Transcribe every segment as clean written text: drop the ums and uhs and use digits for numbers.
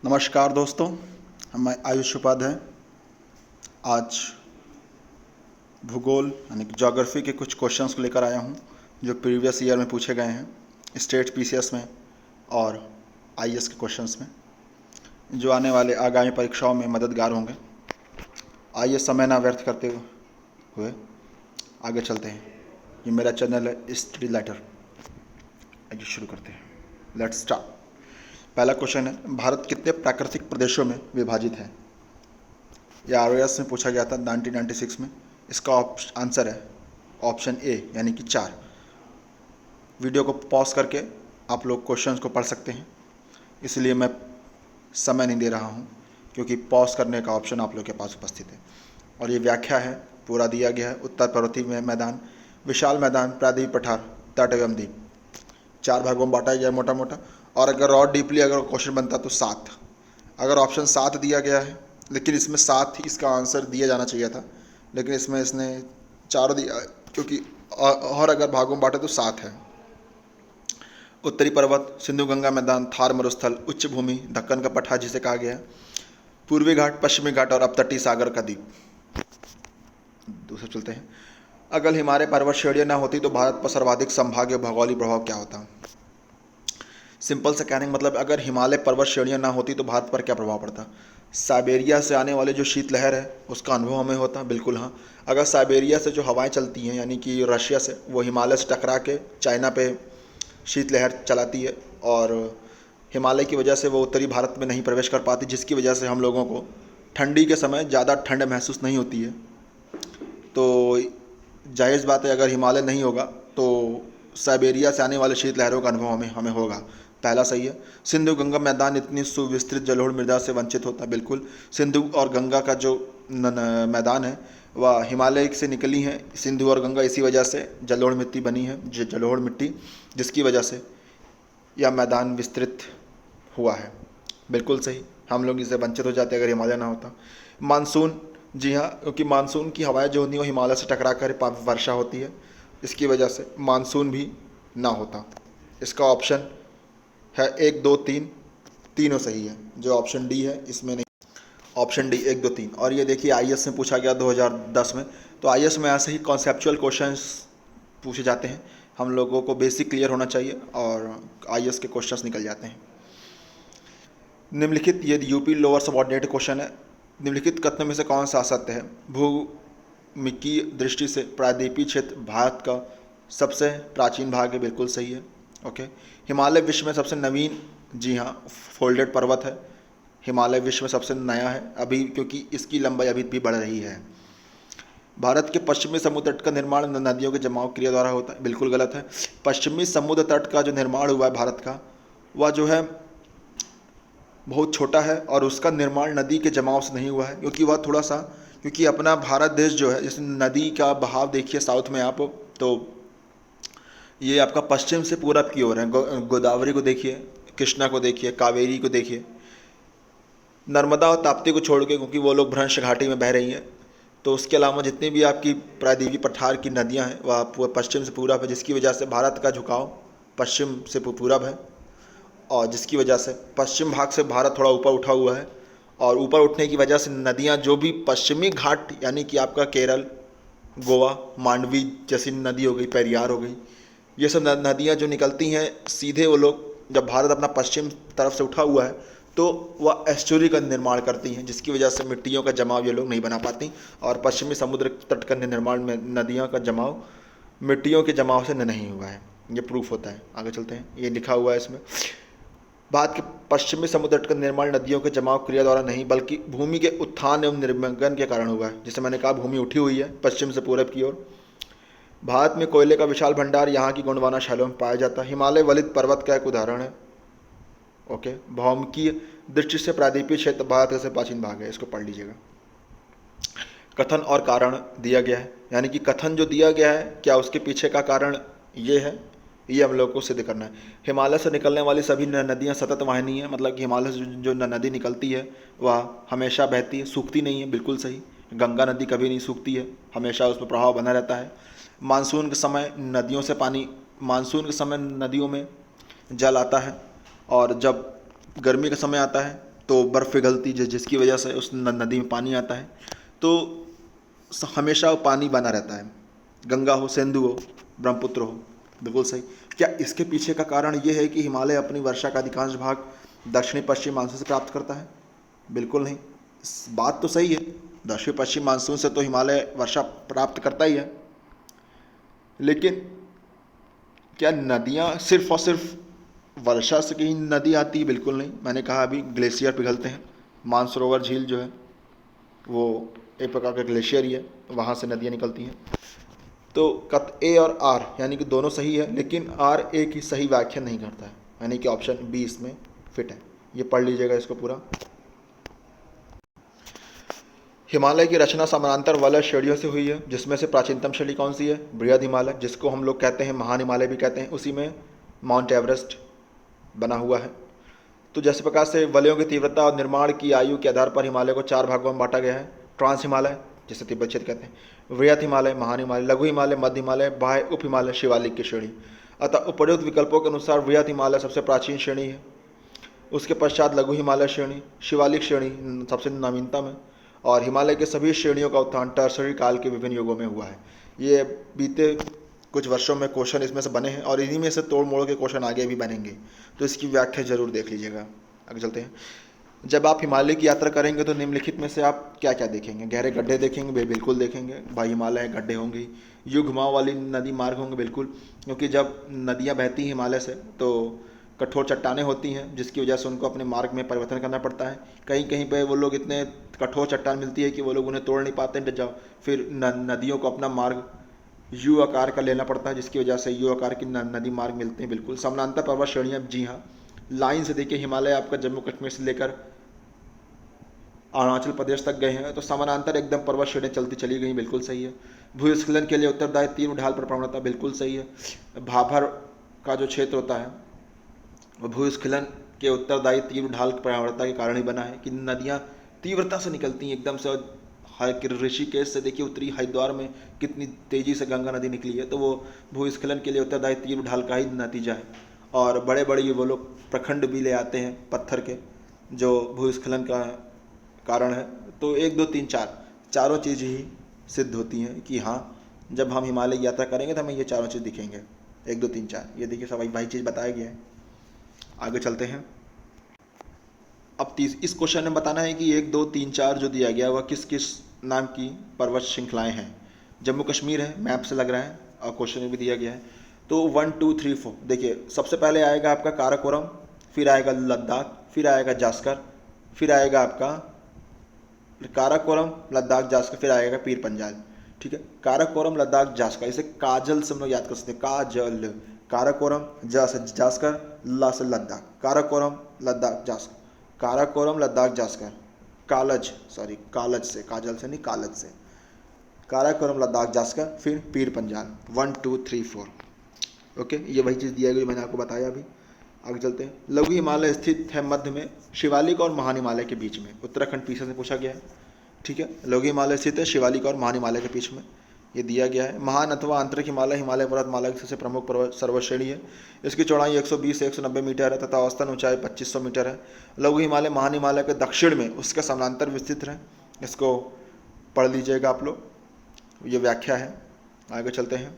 नमस्कार दोस्तों, मैं आयुष उपाध्याय आज भूगोल यानी कि ज्योग्राफी के कुछ क्वेश्चंस को लेकर आया हूं जो प्रीवियस ईयर में पूछे गए हैं स्टेट पीसीएस में और आईएएस के क्वेश्चंस में, जो आने वाले आगामी परीक्षाओं में मददगार होंगे। आइए समय ना व्यर्थ करते हुए आगे चलते हैं। ये मेरा चैनल है स्टडी लेटर। आइए शुरू करते हैं। Let's start. पहला क्वेश्चन है, भारत कितने प्राकृतिक प्रदेशों में विभाजित है? यह आरओएस में पूछा गया था 1996 में। इसका आंसर है ऑप्शन ए यानी कि 4। वीडियो को पॉज करके आप लोग क्वेश्चंस को पढ़ सकते हैं, इसलिए मैं समय नहीं दे रहा हूं क्योंकि पॉज करने का ऑप्शन आप लोग के पास उपस्थित है। और ये व्याख्या है, पूरा दिया गया है। उत्तर पर्वतीय मैदान, विशाल मैदान, प्रायद्वीप पठार, तट एवं द्वीप, 4 भागों में बांटा गया मोटा मोटा। और अगर और डीपली अगर क्वेश्चन बनता तो 7। अगर ऑप्शन 7 दिया गया है, लेकिन इसमें 7 ही इसका आंसर दिया जाना चाहिए था, लेकिन इसमें इसने 4 दिया क्योंकि और अगर भागों में बांटे तो 7 है। उत्तरी पर्वत, सिंधु गंगा मैदान, थार मरुस्थल, उच्च भूमि, दक्कन का पठार जिसे कहा गया है, पूर्वी घाट, पश्चिमी घाट और अपतटीय सागर का द्वीप। दूसरे चलते हैं। अगर हिमालय पर्वत श्रेणियां न होती तो भारत पर सर्वाधिक संभाव्य भौगोलिक प्रभाव क्या होता? सिंपल से कहने का मतलब, अगर हिमालय पर्वत श्रेणियां ना होती तो भारत पर क्या प्रभाव पड़ता? साइबेरिया से आने वाले जो शीतलहर है उसका अनुभव हमें होता, बिल्कुल हाँ। अगर साइबेरिया से जो हवाएं चलती हैं यानी कि रशिया से, वो हिमालय से टकरा के चाइना पे शीतलहर चलाती है और हिमालय की वजह से वो उत्तरी भारत में नहीं प्रवेश कर पाती, जिसकी वजह से हम लोगों को ठंडी के समय ज़्यादा ठंड महसूस नहीं होती है। तो जायज़ बात है, अगर हिमालय नहीं होगा तो साइबेरिया से आने वाले शीतलहरों का अनुभव हमें होगा। पहला सही है। सिंधु गंगा मैदान इतनी सुविस्तृत जलोढ़ मृदा से वंचित होता, बिल्कुल। सिंधु और गंगा का जो मैदान है वह हिमालय से निकली है। सिंधु और गंगा इसी वजह से जलोढ़ मिट्टी बनी है, जलोढ़ मिट्टी, जिसकी वजह से यह मैदान विस्तृत हुआ है। बिल्कुल सही, हम लोग इससे वंचित हो जाते अगर हिमालय ना होता। मानसून, जी हाँ, क्योंकि मानसून की हवाएं जो होती हैं वो हिमालय से टकरा कर वर्षा होती है, इसकी वजह से मानसून भी ना होता। इसका ऑप्शन है 1, 2, 3, तीनों सही है। जो ऑप्शन डी है इसमें नहीं, ऑप्शन डी 1, 2, 3। और ये देखिए आईएएस में पूछा गया 2010 में। तो आईएएस में ऐसे ही कॉन्सेप्चुअल क्वेश्चंस पूछे जाते हैं। हम लोगों को बेसिक क्लियर होना चाहिए और आईएएस के क्वेश्चंस निकल जाते हैं। निम्नलिखित, ये यूपी लोअर सबऑर्डिनेट क्वेश्चन है। निम्नलिखित कथनों में से कौन सा सत्य है? भूमिकीय दृष्टि से प्रायद्वीपीय क्षेत्र भारत का सबसे प्राचीन भाग है, बिल्कुल सही है। ओके। हिमालय विश्व में सबसे नवीन, जी हाँ, फोल्डेड पर्वत है। हिमालय विश्व में सबसे नया है अभी, क्योंकि इसकी लंबाई अभी भी बढ़ रही है। भारत के पश्चिमी समुद्र तट का निर्माण नदियों के जमाव क्रिया द्वारा होता है, बिल्कुल गलत है। पश्चिमी समुद्र तट का जो निर्माण हुआ है भारत का, वह जो है बहुत छोटा है और उसका निर्माण नदी के जमाव से नहीं हुआ है, क्योंकि वह थोड़ा सा, क्योंकि अपना भारत देश जो है, जैसे नदी का बहाव देखिए साउथ में आप, तो ये आपका पश्चिम से पूरब की ओर है। गोदावरी को देखिए, कृष्णा को देखिए, कावेरी को देखिए, नर्मदा और ताप्ती को छोड़ के, क्योंकि वो लोग भ्रंश घाटी में बह रही हैं। तो उसके अलावा जितनी भी आपकी प्रायद्वीपीय पठार की नदियां हैं वह पश्चिम से पूरब है, जिसकी वजह से भारत का झुकाव पश्चिम से पूरब है और जिसकी वजह से पश्चिम भाग से भारत थोड़ा ऊपर उठा हुआ है। और ऊपर उठने की वजह से नदियाँ जो भी पश्चिमी घाट यानी कि आपका केरल, गोवा, मांडवी जैसी नदी हो गई, पेरियार हो गई, ये सब नदियाँ जो निकलती हैं सीधे, वो लोग जब भारत अपना पश्चिम तरफ से उठा हुआ है तो वह एस्चुरी का निर्माण करती हैं, जिसकी वजह से मिट्टियों का जमाव ये लोग नहीं बना पाती। और पश्चिमी समुद्र तट का निर्माण में नदियों का जमाव मिट्टियों के जमाव से नहीं हुआ है, ये प्रूफ होता है। आगे चलते हैं, ये लिखा हुआ है इसमें। भारत के पश्चिमी समुद्र तट का निर्माण नदियों के जमाव क्रिया द्वारा नहीं, बल्कि भूमि के उत्थान एवं निर्मगन के कारण हुआ है। जैसे मैंने कहा, भूमि उठी हुई है पश्चिम से पूरब की ओर। भारत में कोयले का विशाल भंडार यहाँ की गोंडवाना शैलों में पाया जाता है। हिमालय वलित पर्वत का एक उदाहरण है। ओके। भौमिकीय दृष्टि से प्रायद्वीपीय क्षेत्र भारत का सबसे प्राचीन भाग है, इसको पढ़ लीजिएगा। कथन और कारण दिया गया है, यानी कि कथन जो दिया गया है क्या उसके पीछे का कारण ये है, ये हम लोग को सिद्ध करना है। हिमालय से निकलने वाली सभी नदियाँ सतत वाहिनी है, मतलब कि हिमालय से जो नदी निकलती है वह हमेशा बहती है, सूखती नहीं है, बिल्कुल सही। गंगा नदी कभी नहीं सूखती है, हमेशा उस पर प्रभाव बना रहता है। मानसून के समय नदियों से पानी, मानसून के समय नदियों में जल आता है और जब गर्मी का समय आता है तो बर्फ़ पिघलती जिसकी वजह से उस नदी में पानी आता है, तो हमेशा वो पानी बना रहता है, गंगा हो, सिंधु हो, ब्रह्मपुत्र हो। बिल्कुल सही। क्या इसके पीछे का कारण ये है कि हिमालय अपनी वर्षा का अधिकांश भाग दक्षिणी पश्चिम मानसून से प्राप्त करता है? बिल्कुल नहीं। बात तो सही है, दक्षिण पश्चिम मानसून से तो हिमालय वर्षा प्राप्त करता ही है, लेकिन क्या नदियाँ सिर्फ और सिर्फ वर्षा से कहीं नदी आती है? बिल्कुल नहीं। मैंने कहा अभी ग्लेशियर पिघलते हैं, मानसरोवर झील जो है वो एक प्रकार का ग्लेशियर ही है, वहाँ से नदियाँ निकलती हैं। तो कत ए और आर यानी कि दोनों सही है, लेकिन आर ए की सही व्याख्या नहीं करता है, यानी कि ऑप्शन बी इसमें फिट है। ये पढ़ लीजिएगा इसको पूरा। हिमालय की रचना समानांतर वलय श्रेणियों से हुई है, जिसमें से प्राचीनतम श्रेणी कौन सी है? बृहद हिमालय, जिसको हम लोग कहते हैं महान हिमालय भी कहते हैं। उसी में माउंट एवरेस्ट बना हुआ है। तो जैसे प्रकार से वलयों की तीव्रता और निर्माण की आयु के आधार पर हिमालय को 4 भागों में बांटा गया है। ट्रांस हिमालय, जिसे तिब्बत क्षेत्र कहते हैं, वृहत हिमालय, महान हिमालय, लघु हिमालय, मध्य हिमालय, बाह्य उप हिमालय, शिवालिक की श्रेणी। अतः उपर्युक्त विकल्पों के अनुसार वृहत हिमालय सबसे प्राचीन श्रेणी है, उसके पश्चात लघु हिमालय श्रेणी, शिवालिक श्रेणी सबसे नवीनतम है, और हिमालय के सभी श्रेणियों का उत्थान टर्सरी काल के विभिन्न युगों में हुआ है। ये बीते कुछ वर्षों में क्वेश्चन इसमें से बने हैं, और इन्हीं में से तोड़ मोड़ के क्वेश्चन आगे भी बनेंगे, तो इसकी व्याख्या जरूर देख लीजिएगा। आगे चलते हैं। जब आप हिमालय की यात्रा करेंगे तो निम्नलिखित में से आप क्या क्या देखेंगे? गहरे गड्ढे देखेंगे? बिल्कुल देखेंगे भाई, हिमालय है, गड्ढे होंगे। युग घुमाव वाली नदी मार्ग होंगे? बिल्कुल, क्योंकि जब नदियाँ बहती हैं हिमालय से तो कठोर चट्टानें होती हैं, जिसकी वजह से उनको अपने मार्ग में परिवर्तन करना पड़ता है। कहीं कहीं पे वो लोग इतने कठोर चट्टान मिलती है कि वो लोग उन्हें तोड़ नहीं पाते हैं, जब फिर नदियों को अपना मार्ग यू आकार का लेना पड़ता है, जिसकी वजह से यू आकार की नदी मार्ग मिलते हैं। बिल्कुल। समानांतर पर्वत श्रेणियाँ, जी हाँ, लाइन से देखिए, हिमालय आपका जम्मू कश्मीर से लेकर अरुणाचल प्रदेश तक गए हैं, तो समानांतर एकदम पर्वत श्रेणियाँ चलती चली गई। बिल्कुल सही है। भूस्खलन के लिए उत्तरदायी तीव्र ढाल पर प्रवणता, बिल्कुल सही है। भाभर का जो क्षेत्र होता है वो भूस्खलन के उत्तरदायी तीव्र ढाल प्रवणता के कारण ही बना है कि नदियाँ तीव्रता से निकलती हैं एकदम से। ऋषिकेश से देखिए उत्तरी हरिद्वार में कितनी तेज़ी से गंगा नदी निकली है, तो वो भूस्खलन के लिए उत्तरदायी तीव्र ढाल का ही नतीजा है। और बड़े बड़े वो लोग प्रखंड भी ले आते हैं पत्थर के, जो भूस्खलन का कारण है। तो 1 2 3 4 चारों चीज़ ही सिद्ध होती हैं कि हाँ, जब हम हिमालय की यात्रा करेंगे तो हमें ये चारों चीज़ दिखेंगे। 1 2 3 4 ये देखिए, सब भाई चीज़ बताया गया है। आगे चलते हैं। अब इस क्वेश्चन में बताना है कि 1 2 3 4 जो दिया गया वह किस किस नाम की पर्वत श्रृंखलाएँ हैं। जम्मू कश्मीर है, मैप से लग रहा है, और क्वेश्चन में भी दिया गया है। तो 1 2 3 4 देखिए, सबसे पहले आएगा आपका काराकोरम, फिर आएगा लद्दाख, फिर आएगा जास्कर, फिर आएगा आपका काराकोरम, लद्दाख, जास्कर, फिर आएगा पीर पंजाल। ठीक है, काराकोरम, लद्दाख, जास्कर, इसे काजल से हम लोग याद कर सकते हैं। काजल, काराकोरम, जा से जास्कर, ला से लद्दाख, काराकोरम, लद्दाख, जास्कर, काराकोरम, लद्दाख, जास्कर, कालज, सॉरी कालज से, काजल से नहीं, कालज से, काराकोरम, लद्दाख, जास्कर, फिर पीर पंजाल। 1 2 3 4 ओके, ये वही चीज़ दिया गई मैंने आपको बताया अभी। आगे चलते हैं। लघु हिमालय स्थित है मध्य में, शिवालिक और महान हिमालय के बीच में। उत्तराखंड पीछे से पूछा गया है। ठीक है, लघु हिमालय स्थित है शिवालिक और महान हिमालय के बीच में, ये दिया गया है। महान अथवा आंतरिक हिमालय हिमालय पर्वतमाला की सबसे प्रमुख पर्वत श्रेणी है। इसकी चौड़ाई 120 से 190 मीटर है तथा औसतन ऊंचाई 2500 मीटर है। लघु हिमालय महान हिमालय के दक्षिण में उसके समानांतर विस्तृत है। इसको पढ़ लीजिएगा आप लोग, ये व्याख्या है। आगे चलते हैं।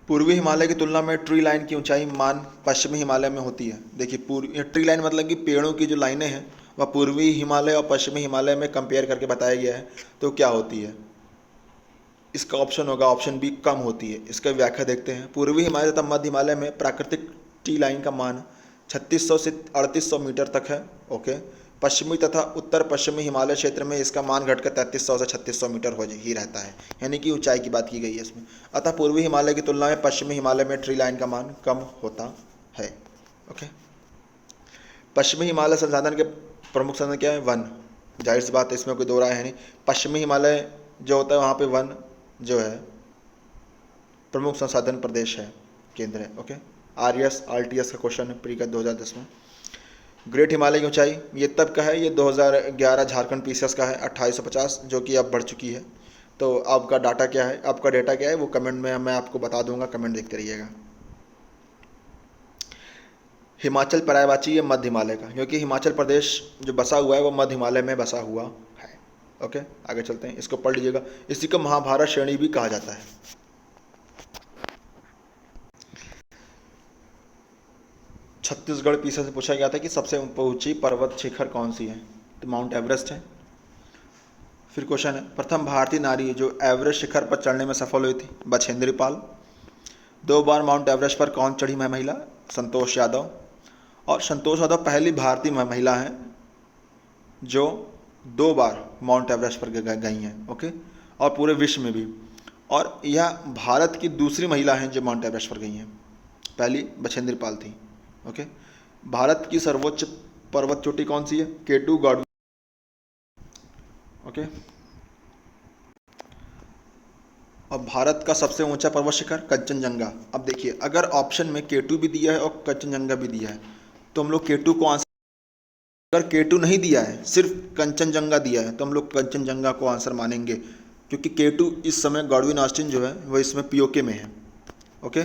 पूर्वी हिमालय की तुलना में ट्री लाइन की ऊंचाई मान पश्चिमी हिमालय में होती है। देखिए, ट्री लाइन मतलब कि पेड़ों की जो लाइनें हैं वह पूर्वी हिमालय और पश्चिमी हिमालय में कंपेयर करके बताया गया है। तो क्या होती है? इसका ऑप्शन होगा ऑप्शन बी, कम होती है। इसका व्याख्या देखते हैं। पूर्वी हिमालय तथा मध्य हिमालय में प्राकृतिक ट्री लाइन का मान 3600 से 3800 मीटर तक है। ओके, पश्चिमी तथा उत्तर पश्चिमी हिमालय क्षेत्र में इसका मान घटकर 3300 से 3600 मीटर हो ही रहता है, यानी कि ऊंचाई की बात की गई है इसमें। अतः पूर्वी हिमालय की तुलना में पश्चिमी हिमालय में ट्री लाइन का मान कम होता है। ओके, पश्चिमी हिमालय संसाधन के प्रमुख संसाधन क्या है? वन। जाहिर सी बात है, इसमें कोई दो राय है नहीं। पश्चिमी हिमालय जो होता है वहाँ पे वन जो है प्रमुख संसाधन प्रदेश है, केंद्र है। ओके, RS RTS का क्वेश्चन है प्री का 2010 में। ग्रेट हिमालय की ऊंचाई ये तब का है, ये 2011 झारखंड PCS का है 2850, जो कि अब बढ़ चुकी है। तो आपका डाटा क्या है, आपका डेटा क्या है, वो कमेंट में मैं आपको बता दूंगा, कमेंट देखते रहिएगा। हिमाचल पर्यायवाची है मध्य हिमालय का, क्योंकि हिमाचल प्रदेश जो बसा हुआ है वो मध्य हिमालय में बसा हुआ है। ओके, आगे चलते हैं, इसको पढ़ लीजिएगा। इसी को महाभारत श्रेणी भी कहा जाता है। छत्तीसगढ़ पीछे से पूछा गया था कि सबसे ऊंची पर्वत शिखर कौन सी है, तो माउंट एवरेस्ट है। फिर क्वेश्चन है, प्रथम भारतीय नारी जो एवरेस्ट शिखर पर चढ़ने में सफल हुई थी, बछेंद्री पाल। 2 बार माउंट एवरेस्ट पर कौन चढ़ी महिला, संतोष यादव। और संतोष यादव पहली भारतीय महिला हैं जो 2 बार माउंट एवरेस्ट पर गई हैं। ओके, और पूरे विश्व में भी। और यह भारत की दूसरी महिला हैं जो माउंट एवरेस्ट पर गई हैं, पहली बछेंद्री पाल थी। ओके, भारत की सर्वोच्च पर्वत चोटी कौन सी है, केटू गॉडविन। ओके, और भारत का सबसे ऊंचा पर्वत शिखर कंचनजंगा। अब देखिए, अगर ऑप्शन में केटू भी दिया है और कंचनजंगा भी दिया है तो हम लोग केटू को आंसर, अगर केटू नहीं दिया है सिर्फ कंचनजंगा दिया है तो हम लोग कंचनजंगा को आंसर मानेंगे, क्योंकि केटू इस समय गॉडविन ऑस्टिन जो है वह इसमें पीओके में है। ओके,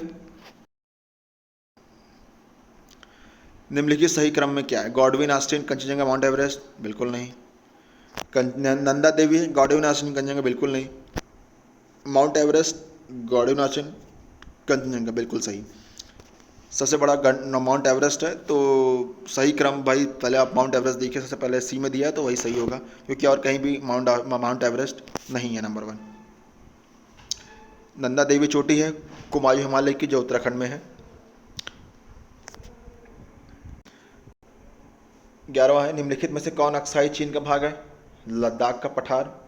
निम्नलिखित सही क्रम में क्या है, Godwin Austen, Kanchenjunga, mount Everest, बिल्कुल नहीं। नंदा देवी, गॉडविन ऑस्टिन, कंचनजंगा, बिल्कुल नहीं। Mount Everest, Godwin Austen, Kanchenjunga, बिल्कुल सही। सबसे बड़ा माउंट एवरेस्ट है, तो सही क्रम भाई पहले आप माउंट एवरेस्ट देखिए, सबसे पहले सी में दिया है तो वही सही होगा, क्योंकि और कहीं भी माउंट एवरेस्ट नहीं है नंबर 1। नंदा देवी चोटी है कुमायूं हिमालय की, जो उत्तराखंड में है। 11वां है, निम्नलिखित में से कौन अक्साई चीन का भाग है, लद्दाख का पठार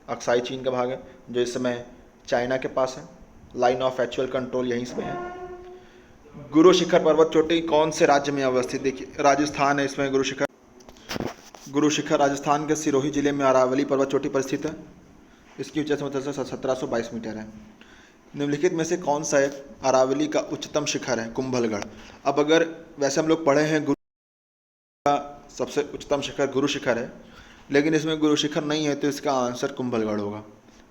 अक्साई चीन का भाग है, जो इस समय चाइना के पास है। लाइन ऑफ एक्चुअल कंट्रोल यहीं पे है। गुरु शिखर पर्वत चोटी कौन से राज्य में अवस्थित, देखिए राजस्थान है इसमें। गुरु शिखर राजस्थान के सिरोही जिले में अरावली पर्वत चोटी पर स्थित है। इसकी ऊंचाई 1722 मीटर है। निम्नलिखित में से कौन सा एक अरावली का उच्चतम शिखर है, कुंभलगढ़। अब अगर वैसे हम लोग पढ़े हैं गुरु का सबसे उच्चतम शिखर गुरु शिखर है, लेकिन इसमें गुरु शिखर नहीं है तो इसका आंसर कुंभलगढ़ होगा।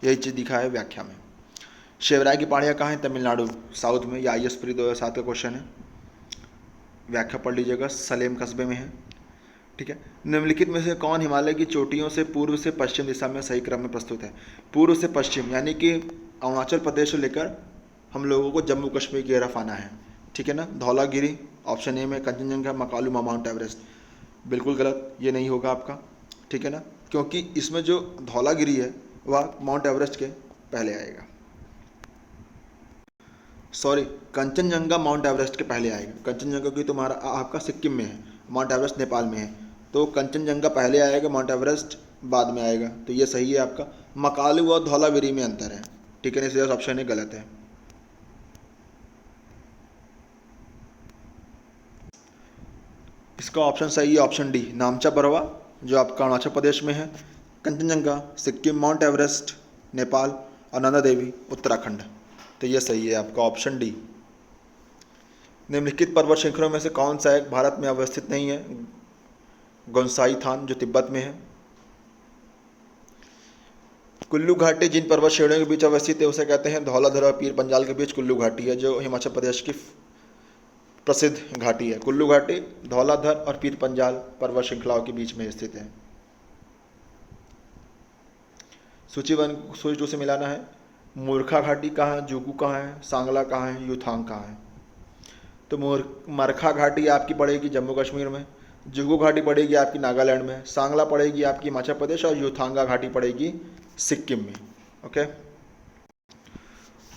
यही चीज़ दिखा है व्याख्या में। शिवराय की पहाड़ियाँ कहाँ हैं, तमिलनाडु, साउथ में। या IAS प्री 2007 का क्वेश्चन है, व्याख्या पढ़ लीजिएगा, सलेम कस्बे में है। ठीक है, निम्नलिखित में से कौन हिमालय की चोटियों से पूर्व से पश्चिम दिशा में सही क्रम में प्रस्तुत है। पूर्व से पश्चिम यानी कि अरुणाचल प्रदेश से लेकर हम लोगों को जम्मू कश्मीर की तरफ आना है। ठीक है ना, धौलागिरी ऑप्शन ए में, कंचनजंगा, मकालू, माउंट एवरेस्ट, बिल्कुल गलत, ये नहीं होगा आपका। ठीक है ना, क्योंकि इसमें जो धौलागिरी है वह माउंट एवरेस्ट के पहले आएगा। सॉरी, कंचनजंगा माउंट एवरेस्ट के पहले आएगा। कंचनजंगा की तुम्हारा आपका सिक्किम में है, माउंट एवरेस्ट नेपाल में है, तो कंचनजंगा पहले आएगा, माउंट एवरेस्ट बाद में आएगा, तो ये सही है आपका। मकालू और धौलागिरी में अंतर है। ठीक है, इसलिए ऑप्शन ही गलत है। इसका ऑप्शन सही है ऑप्शन डी, नामचा बरवा, जो आपका अरुणाचल प्रदेश में है। कंचनजंगा सिक्किम, माउंट एवरेस्ट नेपाल और नंदा देवी उत्तराखंड, तो ये सही है आपका ऑप्शन डी। निम्नलिखित पर्वत श्रृंखलों में से कौन सा एक भारत में अवस्थित नहीं है, गोन्साई थान, जो तिब्बत में है। कुल्लू घाटी जिन पर्वत श्रेणियों के बीच अवस्थित है उसे कहते हैं धौलाधर और पीर पंजाल के बीच कुल्लू घाटी है, जो हिमाचल प्रदेश की प्रसिद्ध घाटी है। कुल्लू घाटी धौलाधर और पीर पंजाल पर्वत श्रृंखलाओं के बीच में स्थित है। सूची 2 से मिलाना है। मूर्खा घाटी कहाँ है, जुगू कहाँ है, सांगला कहाँ है, यूथांग कहाँ है। तो मरखा घाटी आपकी पड़ेगी जम्मू कश्मीर में, जुगू घाटी पड़ेगी आपकी नागालैंड में, सांगला पड़ेगी आपकी हिमाचल प्रदेश और यूथांगा घाटी पड़ेगी सिक्किम में। ओके,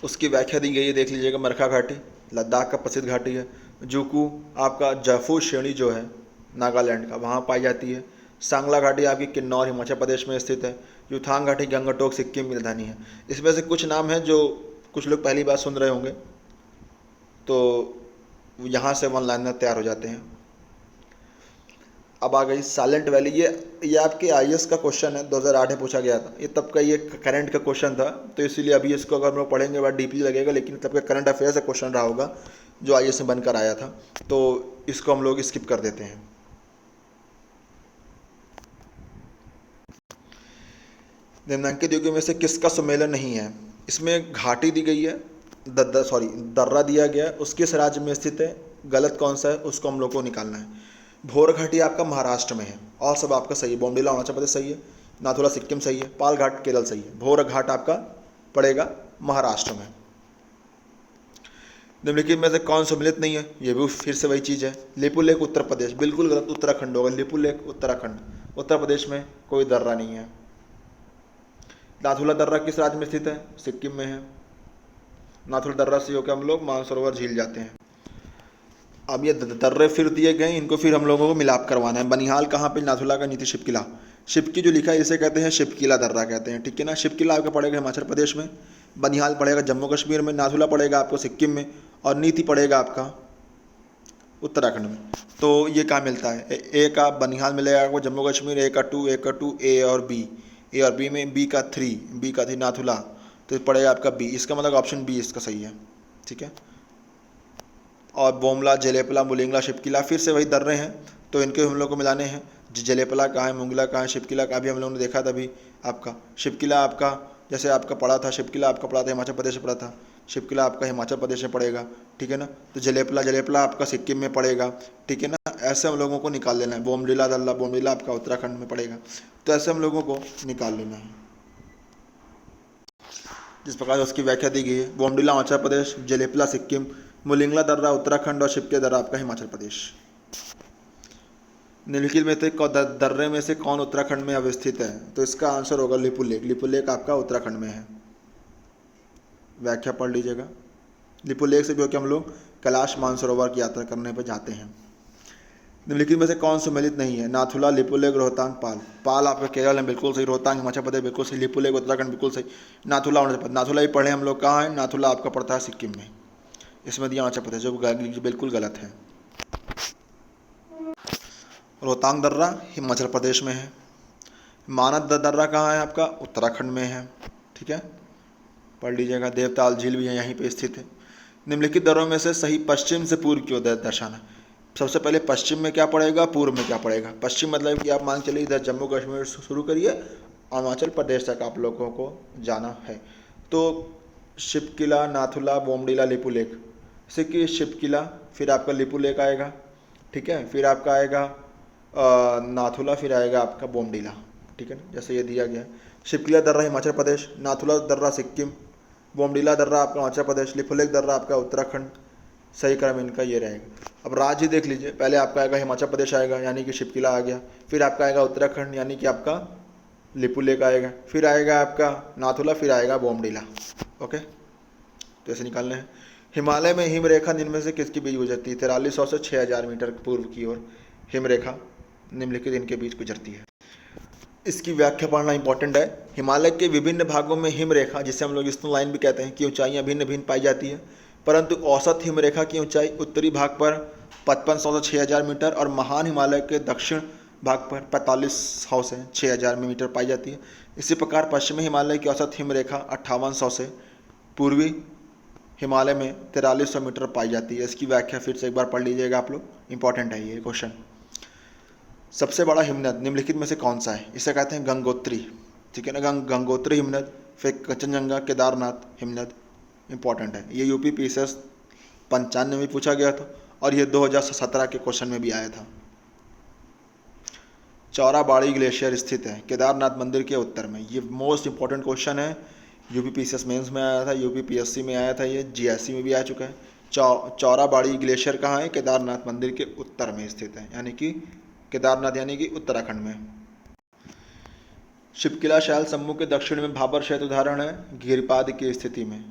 उसकी व्याख्या दी गई है, देख लीजिएगा। मरखा घाटी लद्दाख का प्रसिद्ध घाटी है। जुकू आपका जयफू श्रेणी जो है नागालैंड का, वहाँ पाई जाती है। सांगला घाटी आपकी किन्नौर हिमाचल प्रदेश में स्थित है। यूथांग घाटी गंगटोक सिक्किम की राजधानी है। इसमें से कुछ नाम हैं जो कुछ लोग पहली बार सुन रहे होंगे, तो यहाँ से वन लाइनर तैयार हो जाते हैं। अब आ गई साइलेंट वैली। ये आपके IAS का क्वेश्चन है, 2008 में पूछा गया था। ये तब का ये करंट का क्वेश्चन था, तो इसीलिए अभी इसको अगर हम लोग पढ़ेंगे बाद डीपली लगेगा, लेकिन तब का करंट अफेयर्स का क्वेश्चन रहा होगा जो IAS में बनकर आया था, तो इसको हम लोग स्किप कर देते हैं। निम्नलिखित युगों में से किसका सुमेलन नहीं है। इसमें घाटी दी गई है, दर्रा दिया गया है, उसकिस राज्य में स्थित है, गलत कौन सा है उसको हम लोग को निकालना है। भोर घाटी आपका महाराष्ट्र में है और सब आपका सही है। बोमडिला अरुणाचल प्रदेश सही है, नाथुला सिक्किम सही है, पाल घाट केरल सही है, भोर घाट आपका पड़ेगा महाराष्ट्र में। निम्नलिखित में से कौन सम्मिलित नहीं है, ये भी फिर से वही चीज़ है। लिपुलेख उत्तर प्रदेश, बिल्कुल गलत, उत्तराखंड होगा। लिपुलेख उत्तराखंड, उत्तर प्रदेश में कोई दर्रा नहीं है। नाथुला दर्रा किस राज्य में स्थित है, सिक्किम में है। नाथुला दर्रा से होकर हम लोग मानसरोवर झील जाते हैं। अब ये दर्रे फिर दिए गए, इनको फिर हम लोगों को मिलाप करवाना है। बनिहाल कहाँ पे, नाथुला का नीति शिपकिला, शिपकी जो लिखा है इसे कहते हैं शिपकिला दर्रा कहते हैं, ठीक है ना। शिपकिला आपका पड़ेगा हिमाचल प्रदेश में, बनिहाल पड़ेगा जम्मू कश्मीर में, नाथुला पड़ेगा आपको सिक्किम में और नीति पड़ेगा आपका उत्तराखंड में। तो ये कहाँ मिलता है, ए का बनिहाल मिलेगा आपको जम्मू कश्मीर, ए का 2 ए और बी में बी का 3 नाथुला, तो पड़ेगा आपका बी। इसका मतलब ऑप्शन बी इसका सही है, ठीक है। और बोमला, जलेपला, मुलिंगला, शिपकिला फिर से वही दर्रे हैं, तो इनके हम लोग को मिलाने हैं। जलेपला कहाँ है, मुंगला कहाँ है, शिपकिला का भी हम लोगों ने देखा था अभी। आपका शिपकिला आपका जैसे आपका पड़ा था, शिपकिला आपका पड़ा था हिमाचल प्रदेश में पड़ा था, शिपकिला आपका हिमाचल प्रदेश में पड़ेगा, ठीक है ना। तो जलेपला आपका सिक्किम में पड़ेगा, ठीक है ना। ऐसे हम लोगों को निकाल लेना है। बोमडिला आपका उत्तराखंड में पड़ेगा, तो ऐसे हम लोगों को निकाल लेना है जिस प्रकार उसकी व्याख्या दी गई है। बोमडिला हिमाचल प्रदेश, जलेपला सिक्किम, मुलिंगला दर्रा उत्तराखंड और शिपकिला दर्रा आपका हिमाचल प्रदेश। निम्नलिखित में से दर्रे में से कौन उत्तराखंड में अवस्थित है, तो इसका आंसर होगा लिपुलेख। लिपुलेख आपका उत्तराखंड में है। व्याख्या पढ़ लीजिएगा। लिपुलेख से भी होकर हम लोग कैलाश मानसरोवर की यात्रा करने पर जाते हैं। निम्नलिखित में से कौन सम्मिलित नहीं है, नाथुला, लिपुलेख, रोहतांग, पाल। पाल आपका केरल में बिल्कुल सही, रोहतांग हिमाचल प्रदेश बिल्कुल सही, लिपुलेख उत्तराखंड बिल्कुल सही, नाथुला अरुणाचल प्रदेश। नाथुला ही पढ़े हम लोग, कहाँ है नाथुला आपका पड़ता है सिक्किम में, इसमें दिया अरुणाचल प्रदेश, जो बिल्कुल गलत है। रोहतांग दर्रा हिमाचल प्रदेश में है। मानस दर्रा कहाँ है आपका, उत्तराखंड में है, ठीक है, पढ़ लीजिएगा। देवताल झील भी है यहीं पे स्थित है। निम्नलिखित दर्रों में से सही पश्चिम से पूर्व की ओर दर्शाना। सबसे पहले पश्चिम में क्या पड़ेगा, पूर्व में क्या पड़ेगा। पश्चिम मतलब कि आप मान चलिए इधर जम्मू कश्मीर से शुरू करिए, अरुणाचल प्रदेश तक आप लोगों को जाना है। तो शिपकिला, नाथुला, बोमडिला, लिपुलेख से कि शिपकिला, फिर आपका लिपुलेख आएगा, ठीक है, फिर आपका आएगा नाथुला, फिर आएगा आपका बोमडिला, ठीक है ना, जैसे ये दिया गया है। शिपकिला दर्रा हिमाचल प्रदेश, नाथुला दर्रा सिक्किम, बोमडिला दर्रा आपका हिमाचल प्रदेश, लिपुलेख दर्रा आपका उत्तराखंड। सही क्रम इनका ये रहेगा। अब राज्य देख लीजिए, पहले आपका आएगा हिमाचल प्रदेश आएगा यानी कि शिपकिला आ गया, फिर आपका आएगा उत्तराखंड यानी कि आपका लिपुलेख आएगा, फिर आएगा आपका नाथुला, फिर आएगा बोमडिला। ओके, तो ऐसे निकालने हैं। हिमालय में हिमरेखा निम्न में से किसके बीच गुजरती है, 4300 से 6000 मीटर पूर्व की ओर हिमरेखा निम्नलिखित इनके बीच गुजरती है। इसकी व्याख्या पढ़ना इंपॉर्टेंट है। हिमालय के विभिन्न भागों में हिमरेखा, जिसे हम लोग स्नो लाइन भी कहते हैं, की ऊंचाइयां भिन्न भिन्न पाई जाती है, परंतु औसत हिमरेखा की ऊंचाई उत्तरी भाग पर 5500 से 6000 मीटर और महान हिमालय के दक्षिण भाग पर 4500 से 6000 मीटर पाई जाती है। इसी प्रकार पश्चिमी हिमालय की औसत हिमरेखा 5800 से पूर्वी हिमालय में 4300 मीटर पाई जाती है। इसकी व्याख्या फिर से एक बार पढ़ लीजिएगा आप लोग, इंपॉर्टेंट है ये क्वेश्चन। सबसे बड़ा हिमनद निम्नलिखित में से कौन सा है, इसे कहते हैं गंगोत्री, ठीक है ना, गंगोत्री हिमनद, फिर कंचनजंगा, केदारनाथ हिमनद, इंपॉर्टेंट है। ये यूपी पीसीएस 95 में पूछा गया था और ये 2017 के क्वेश्चन में भी आया था। चौराबाड़ी ग्लेशियर स्थित है केदारनाथ मंदिर के उत्तर में। ये मोस्ट इंपॉर्टेंट क्वेश्चन है, यूपी पीसीएस मेंस में आया था, यूपी पीएससी में आया था, ये जीएससी में भी आ चुका है। चौराबाड़ी ग्लेशियर कहाँ है, केदारनाथ मंदिर के उत्तर में स्थित है, यानी कि केदारनाथ यानी कि उत्तराखंड में। शिपकिला शैल समूह के दक्षिण में भाबर क्षेत्र उदाहरण है गिरिपाद की स्थिति में,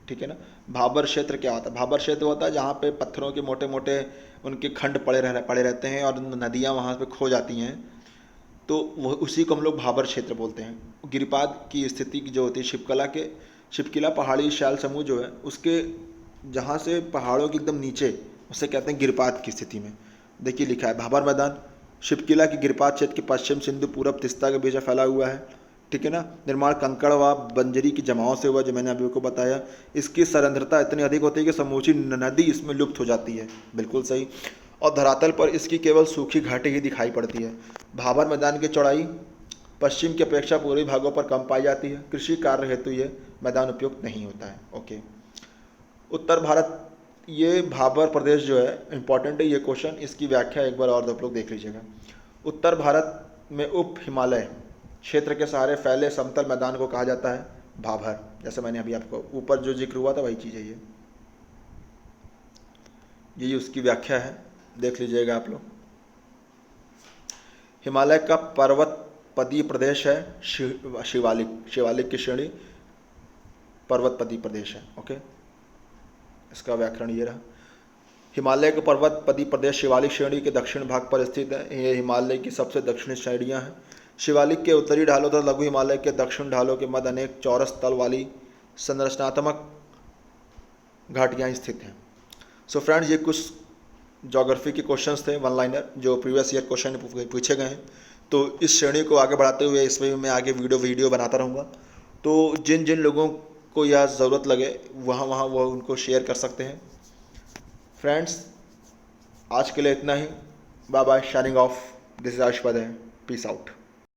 ठीक है ना। भाबर क्षेत्र क्या होता है, भाबर क्षेत्र होता है जहाँ पे पत्थरों के मोटे मोटे उनके खंड पड़े रहते हैं और नदियाँ वहाँ पे खो जाती हैं, तो वह उसी को हम लोग भाबर क्षेत्र बोलते हैं। गिरिपाद की स्थिति जो होती है शिपकिला पहाड़ी शैल समूह जो है उसके जहाँ से पहाड़ों के एकदम नीचे, उसे कहते हैं गिरिपाद की स्थिति में। देखिए लिखा है भाबर मैदान शिपकिला की गिरिपाद क्षेत्र के पश्चिम सिंधु पूरब तिस्ता के बीच में फैला हुआ है, ठीक है ना। निर्माण कंकड़ व बंजरी की जमाव से हुआ, जो मैंने अभी को बताया। इसकी सरंध्रता इतनी अधिक होती है कि समूची नदी इसमें लुप्त हो जाती है, बिल्कुल सही। और धरातल पर इसकी केवल सूखी घाटी ही दिखाई पड़ती है। भाबर मैदान की चौड़ाई पश्चिम की अपेक्षा पूर्वी भागों पर कम पाई जाती है। कृषि कार्य हेतु ये मैदान उपयुक्त नहीं होता है। ओके, उत्तर भारत ये भाबर प्रदेश जो है इम्पॉर्टेंट है ये क्वेश्चन, इसकी व्याख्या एक बार और आप लोग देख लीजिएगा। उत्तर भारत में उप हिमालय क्षेत्र के सहारे फैले समतल मैदान को कहा जाता है भाबर। जैसे मैंने अभी आपको ऊपर जो जिक्र हुआ था वही चीज़ है ये उसकी व्याख्या है, देख लीजिएगा आप लोग। हिमालय का पर्वतपदी प्रदेश है शिवालिक की श्रेणी पर्वतपदी प्रदेश है। ओके, इसका व्याकरण ये रहा। हिमालय के पर्वतपदी प्रदेश शिवालिक श्रेणी के दक्षिण भाग पर स्थित है। ये हिमालय की सबसे दक्षिणी श्रेणियाँ हैं। शिवालिक के उत्तरी ढालों तथा लघु हिमालय के दक्षिण ढालों के मध्य अनेक चौरस तल वाली संरचनात्मक घाटियाँ स्थित हैं। सो फ्रेंड्स, ये कुछ ज्योग्राफी के क्वेश्चंस थे वन लाइनर जो प्रीवियस ईयर क्वेश्चन पूछे गए हैं। तो इस श्रेणी को आगे बढ़ाते हुए इसमें मैं आगे वीडियो बनाता रहूँगा। तो जिन जिन लोगों को यह ज़रूरत लगे वहाँ वो उनको शेयर कर सकते हैं। फ्रेंड्स, आज के लिए इतना ही। Bye bye, signing off. This is आयुष्पद है। Peace out.